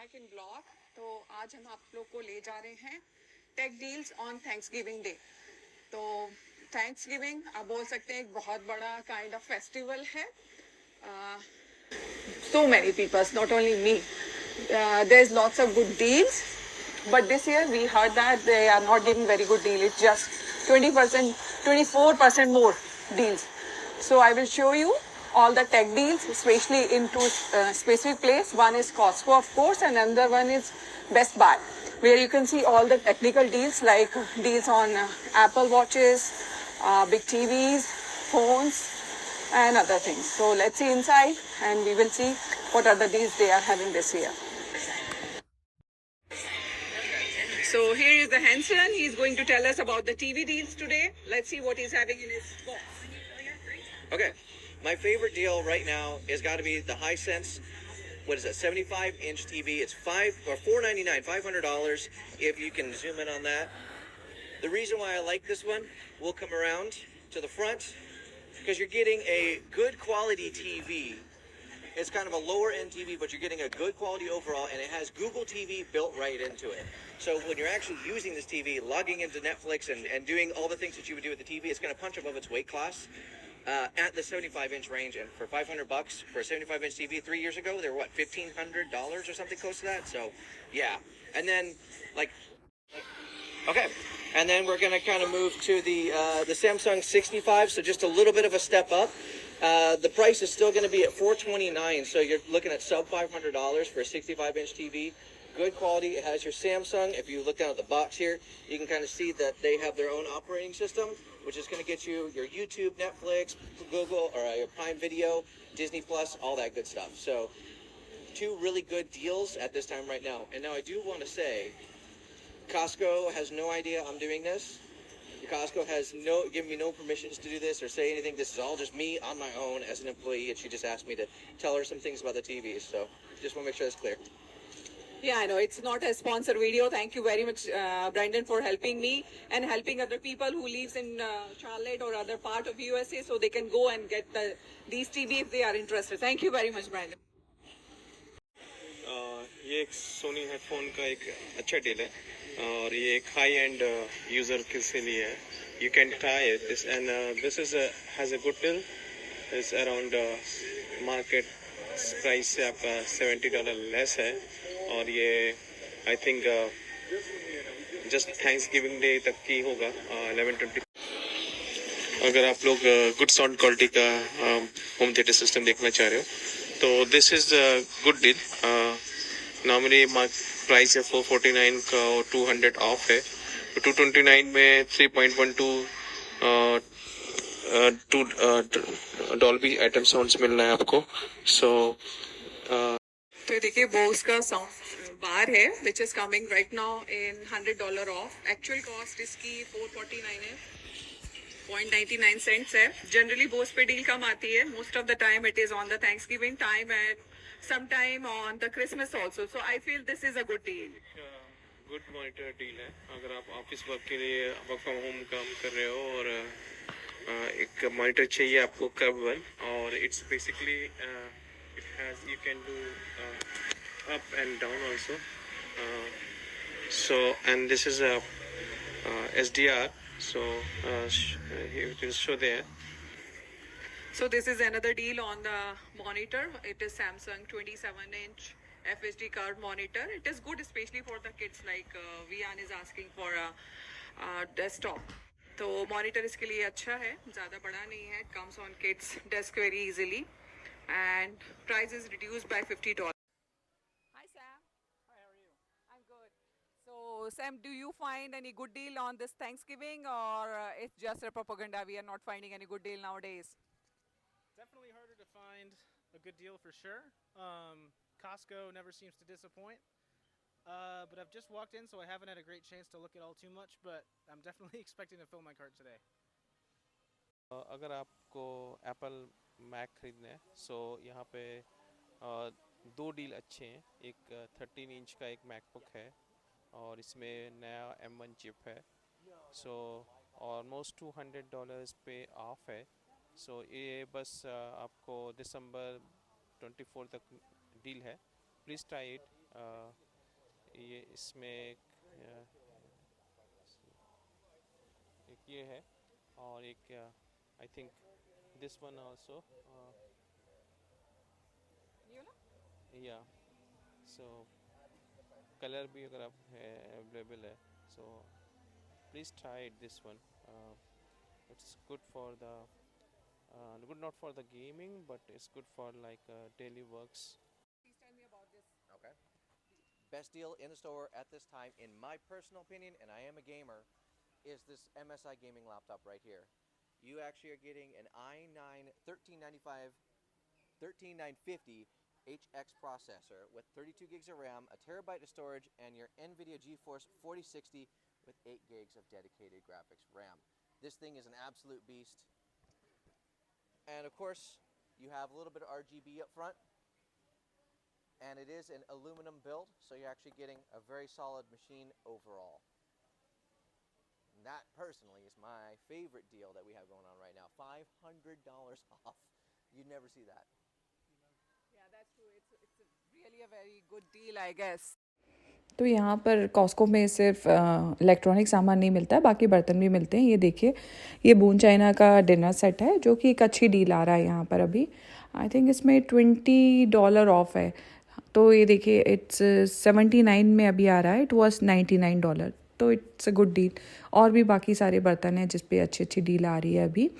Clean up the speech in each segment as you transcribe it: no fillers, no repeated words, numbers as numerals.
Back in blog. तो आज हम आप लोग को ले जा रहे हैं tech deals on Thanksgiving Day. तो थैंक्सगिविंग आप बोल सकते हैं एक बहुत बड़ा काइंड ऑफ फेस्टिवल है। So many people, not only me. There's lots of good deals, but this year we heard that they are not giving very good deal. It's just 20%, 24% more deals. So I will show you all the tech deals, especially in two specific place. One is Costco, of course, and another one is Best Buy, where you can see all the technical deals like deals on Apple watches, big TVs, phones, and other things. So let's see inside and we will see what other deals they are having this year. So here is the Hanson. He's going to tell us about the TV deals today. Let's see what he's having in his box. Okay, my favorite deal right now has got to be the Hisense. What is it? 75-inch TV. It's $499, $500 if you can zoom in on that. The reason why I like this one, we'll come around to the front because you're getting a good quality TV. It's kind of a lower end TV, but you're getting a good quality overall, and it has Google TV built right into it. So when you're actually using this TV, logging into Netflix and doing all the things that you would do with the TV, it's going to punch above its weight class at the 75-inch range. And for $500 for a 75-inch TV 3 years ago, they were what, $1,500 or something close to that. So yeah, and then okay. And then we're going to kind of move to the Samsung 65, so just a little bit of a step up. The price is still going to be at $429, so you're looking at sub $500 for a 65-inch TV. Good quality. It has your Samsung. If you look down at the box here, you can kind of see that they have their own operating system, which is going to get you your YouTube, Netflix, Google, or your Prime Video, Disney Plus, all that good stuff. So two really good deals at this time right now. And now I do want to say, Costco has no idea I'm doing this. Costco has given me no permissions to do this or say anything. This is all just me on my own as an employee, and she just asked me to tell her some things about the TVs. So just want to make sure that's clear. Yeah, I know it's not a sponsored video. Thank you very much, Brandon, for helping me and helping other people who lives in Charlotte or other part of USA, so they can go and get these TV if they are interested. Thank you very much, Brandon. ये एक Soni headphone का एक अच्छा deal है और ये एक high and user के लिए है. You can try it. This is has a good deal. It's around market price से आपका $70 लेस है और ये I think just Thanksgiving Day तक की होगा 11:20. अगर आप लोग गुड साउंड क्वालिटी का होम थिएटर सिस्टम देखना चाह रहे हो तो this is good deal. Normally price है $449 का और 200 ऑफ है. 229 में 3.12 डॉल्बी एटम साउंड्स मिल रहा है आपको. सो तो देखिए बोस का साउंड बार है which is coming right now in $100 of. Actual cost इसकी $449 है, 0.99 सेंट्स है. जनरली बोस पे डील कम आती है. Most of the time it is on the Thanksgiving time and some time on the Christmas also. So I feel this is a good deal. Good monitor deal है अगर आप office work के लिए work from home काम कर रहे हो और एक मॉनिटर चाहिए आपको कर्वेबल और it's basically it has you can do up and down also. So and this is a SDR. So it will show there. So this is another deal on the monitor. It is Samsung 27-inch FHD curved monitor. It is good especially for the kids like Vian is asking for a desktop. तो monitor इसके लिए अच्छा है, ज़्यादा बड़ा नहीं है. It comes on kids desk very easily and price is reduced by $50. Hi Sam. Hi, how are you? I'm good. So Sam, do you find any good deal on this Thanksgiving or it's just a propaganda? We are not finding any good deal nowadays. Definitely harder to find a good deal for sure. Costco never seems to disappoint. But I've just walked in, so I haven't had a great chance to look at all too much, but I'm definitely expecting to fill my cart today. अगर आपको Apple Mac खरीदना है सो यहाँ पे दो deal अच्छे हैं. एक 13 इंच का एक मैकबुक है और इसमें नया M1 चिप है. सो ऑलमोस्ट $200 पे ऑफ है. सो ये बस आपको दिसंबर 24 तक डील है. Please try it. ये इसमें एक ये है और एक I think this one also या सो कलर भी अगर आप अवेलेबल है so please try it this one it's good for the good not for the gaming but it's good for like daily works. Please tell me about this. Okay. Best deal in the store at this time, in my personal opinion, and I am a gamer, is this MSI gaming laptop right here. You actually are getting an i9 13950 HX processor with 32 gigs of RAM, a terabyte of storage, and your NVIDIA GeForce 4060 with 8 gigs of dedicated graphics RAM. This thing is an absolute beast. And of course, you have a little bit of RGB up front. And it is an aluminum build, so you're actually getting a very solid machine overall. And that personally is my favorite deal that we have going on right now. $500 off. You'd never see that. Yeah, that's true. It's really a very good deal, I guess. तो यहाँ पर Costco में सिर्फ electronic सामान नहीं मिलता है, बाकी बर्तन भी मिलते हैं। ये देखिए, ये बून चाइना का डिनर सेट है जो कि एक अच्छी डील आ रहा है यहाँ पर अभी। आई थिंक इसमें $20 ऑफ है। तो ये देखिए, इट्स 79 में अभी आ रहा है, इट वाज $99, तो इट्स अ गुड डील। और भी बाकी सारे बर्तन हैं जिस पे अच्छी अच्छी डील आ रही है अभी।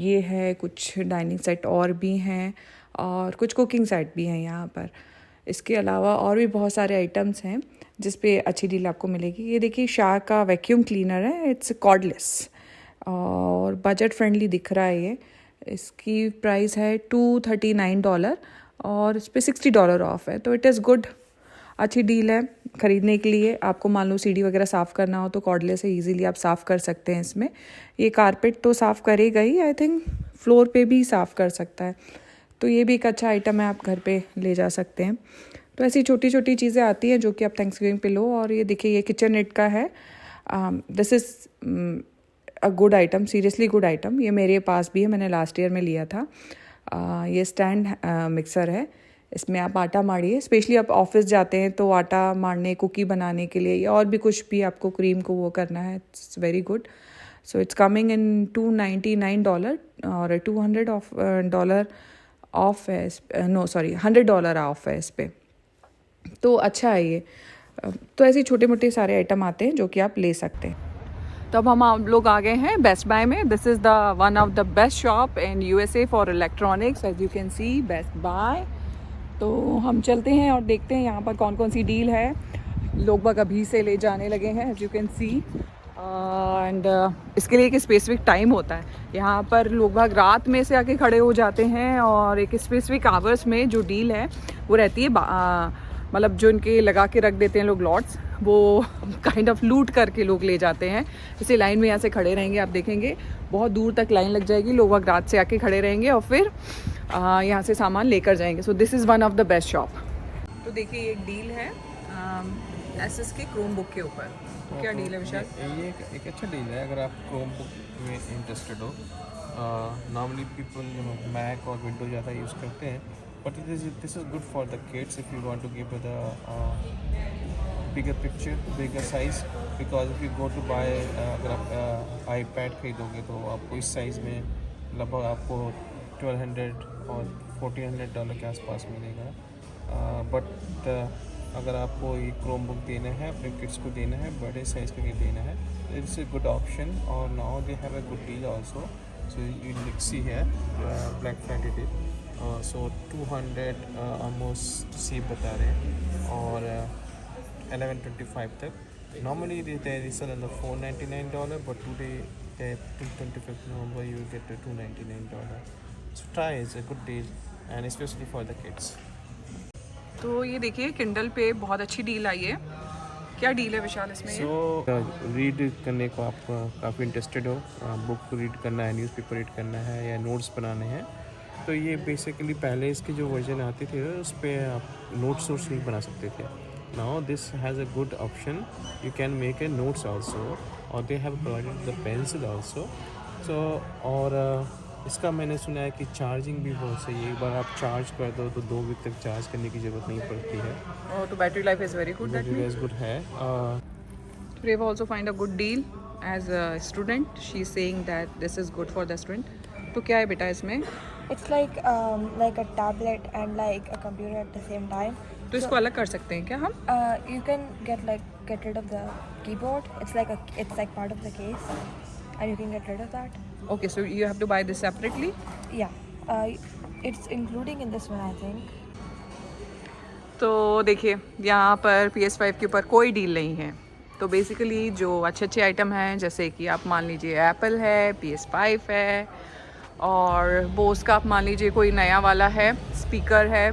ये है, कुछ डाइनिंग सेट और भी हैं और कुछ कुकिंग सेट भी हैं यहाँ पर। इसके अलावा और भी बहुत सारे आइटम्स हैं जिस पे अच्छी डील आपको मिलेगी। ये देखिए, शाह का वैक्यूम क्लीनर है, इट्स कॉर्डलेस और बजट फ्रेंडली दिख रहा है ये। इसकी प्राइस है $239 और इस पर $60 ऑफ है, तो इट इज़ गुड, अच्छी डील है ख़रीदने के लिए। आपको मान लो सीढ़ी वगैरह साफ़ करना हो तो कॉर्डलेस से इजीली आप साफ़ कर सकते हैं इसमें। ये कारपेट तो साफ़ करेगा ही, आई थिंक फ्लोर पे भी साफ़ कर सकता है, तो ये भी एक अच्छा आइटम है, आप घर पे ले जा सकते हैं। तो ऐसी छोटी छोटी चीज़ें आती हैं जो कि आप थैंक्सगिविंग पे लो। और ये देखिए, ये किचन नेट का है, this is a good item, seriously good item. ये मेरे पास भी है, मैंने लास्ट ईयर में लिया था। ये स्टैंड मिक्सर है, इसमें आप आटा मारिए, स्पेशली आप ऑफिस जाते हैं तो आटा मारने, कुकी बनाने के लिए या और भी कुछ भी आपको क्रीम को वो करना है, it's very good. So it's coming in $299 और $200 ऑफ है, नो सॉरी $100 ऑफ है इस पर, तो अच्छा है ये। तो ऐसे छोटे मोटे सारे आइटम आते हैं जो कि आप ले सकते हैं। तो अब हम लोग आ गए हैं बेस्ट बाय में। This is the one of the best shop in USA for electronics, as you can see, Best Buy. तो हम चलते हैं और देखते हैं यहाँ पर कौन कौन सी डील है। लोग बाग अभी से ले जाने लगे हैं, as you can see. And इसके लिए एक स्पेसिफिक टाइम होता है, यहाँ पर लोग बाग रात में से आके खड़े हो जाते हैं और एक स्पेसिफिक आवर्स में जो डील है वो रहती है, मतलब जो इनके लगा के रख देते हैं लोग लॉट्स, वो काइंड ऑफ लूट करके लोग ले जाते हैं। इसी लाइन में यहाँ से खड़े रहेंगे, आप देखेंगे बहुत दूर तक लाइन लग जाएगी, लोग बाग रात से आके खड़े रहेंगे और फिर यहाँ से सामान लेकर जाएंगे। So this is one of the best shop. तो देखिए, ये एक डील है एसएस के क्रोम बुक के ऊपर। तो क्या डील है विशाल? ये एक अच्छा डील है अगर आप क्रोम बुक में इंटरेस्टेड हो। नॉर्मली पीपल मैक और विंडो ज़्यादा यूज़ करते हैं, but this is good for the kids if you want to give the bigger picture, bigger size, because if you go to buy, अगर आप iPad खरीदोगे तो आपको इस साइज़ में लगभग आपको $1,200 और $1,400 के आसपास मिलेगा। बट अगर आपको ये क्रोम बुक देना है, अपने किड्स को देना है, बड़े साइज़ के लिए देना है, इट्स अ गुड ऑप्शन। और now they have a good deal also, so you see है Black Friday day, so 200 almost save बता रहे हैं और 1125 तक। Normally they sell on the $499, but today till 25th November you will get the $299. So try, it's a good deal and especially for the kids. तो ये देखिए, Kindle पे बहुत अच्छी डील आई है। क्या डील है विशाल इसमें? सो रीड करने को आप काफ़ी इंटरेस्टेड हो, बुक रीड करना है, न्यूज़पेपर रीड करना है या नोट्स बनाने हैं, तो ये बेसिकली पहले इसके जो वर्जन आते थे उस पर आप नोट्स नहीं बना सकते थे। Now this has a good option, you can make a notes also और they have provided the pencil also. So और इसका मैंने सुना है कि चार्जिंग भी बहुत सही है, एक बार आप चार्ज कर दो तो 2 वीक तक चार्ज करने की ज़रूरत नहीं पड़ती है। Oh, तो battery life is very good, that battery means good है। Reva also find a good deal as a student. She's saying that this is good for the student. तो क्या है बेटा इसमें? It's like a tablet and like a computer at the same time. तो इसको अलग कर सकते हैं क्या हम? You can get rid of the keyboard. It's like part of the case, and you can get rid of that. Okay, so you have to buy this separately. Yeah, it's including in this one, I think. तो देखिए यहाँ पर PS5 के ऊपर कोई deal नहीं है। तो बेसिकली जो अच्छे अच्छे आइटम हैं, जैसे कि आप मान लीजिए एप्पल है, PS5 है, और बोस का आप मान लीजिए कोई नया वाला है, स्पीकर है,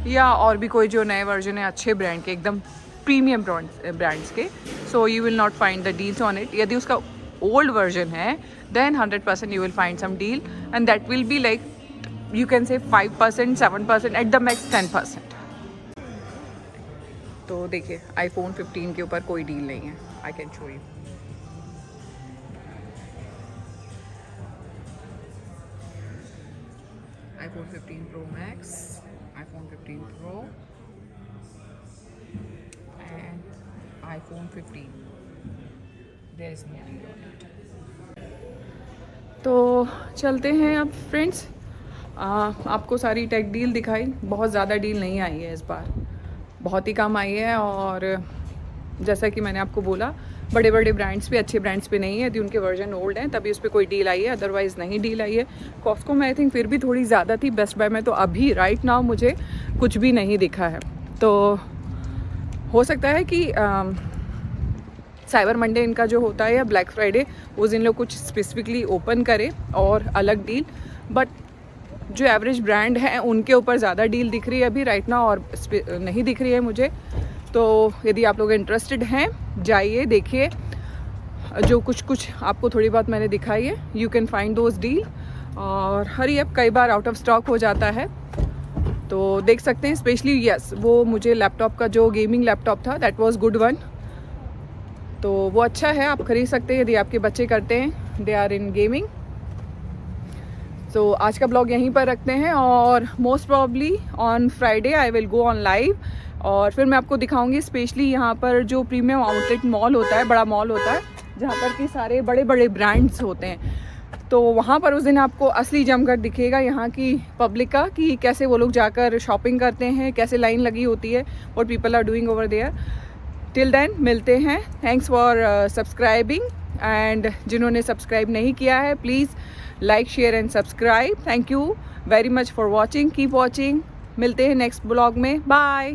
या और भी कोई जो नए वर्जन है अच्छे ब्रांड के, एकदम प्रीमियम ब्रांड्स के, so you will not find the deals on it. यदि उसका ओल्ड वर्जन है then 100% you will find some deal, and that will be like you can say 5%, 7%, at the max 10%। तो देखिए iPhone 15 के ऊपर कोई deal नहीं है। I can show you. iPhone 15 Pro Max, iPhone 15 Pro and iPhone 15. There is no deal on it. तो चलते हैं अब फ्रेंड्स। आपको सारी टेक डील दिखाई, बहुत ज़्यादा डील नहीं आई है इस बार, बहुत ही कम आई है। और जैसा कि मैंने आपको बोला, बड़े बड़े ब्रांड्स पे, अच्छे ब्रांड्स पे नहीं है। यदि उनके वर्जन ओल्ड हैं तभी उस पर कोई डील आई है, अदरवाइज़ नहीं डील आई है। कॉस्को में आई थिंक फिर भी थोड़ी ज़्यादा थी, बेस्ट बाय में तो अभी राइट नाउ मुझे कुछ भी नहीं दिखा है। तो हो सकता है कि साइबर मंडे इनका जो होता है या ब्लैक फ्राइडे, उस दिन लोग कुछ स्पेसिफिकली ओपन करे और अलग डील, बट जो एवरेज ब्रांड हैं उनके ऊपर ज़्यादा डील दिख रही है अभी राइट नाउ, और नहीं दिख रही है मुझे। तो यदि आप लोग इंटरेस्टेड हैं, जाइए देखिए, जो कुछ आपको थोड़ी बहुत मैंने दिखाई है, you can find those deal. और हरी अप, कई बार आउट ऑफ स्टॉक हो जाता है, तो देख सकते हैं। स्पेशली यस, वो मुझे लैपटॉप का जो गेमिंग लैपटॉप था, दैट वाज गुड वन, तो वो अच्छा है, आप खरीद सकते हैं यदि आपके बच्चे करते हैं, दे आर इन गेमिंग। तो आज का ब्लॉग यहीं पर रखते हैं, और most probably on Friday I will go on live, और फिर मैं आपको दिखाऊंगी स्पेशली यहाँ पर जो प्रीमियम आउटलेट मॉल होता है, बड़ा मॉल होता है, जहाँ पर कि सारे बड़े बड़े ब्रांड्स होते हैं। तो वहाँ पर उस दिन आपको असली जमघट दिखेगा यहाँ की पब्लिक का, कि कैसे वो लोग जाकर शॉपिंग करते हैं, कैसे लाइन लगी होती है, what people are doing over there. Till then मिलते हैं। थैंक्स फॉर सब्सक्राइबिंग, एंड जिन्होंने सब्सक्राइब नहीं किया है please like, share and subscribe. Thank you very much for watching, keep watching. मिलते हैं नेक्स्ट ब्लॉग में, बाय।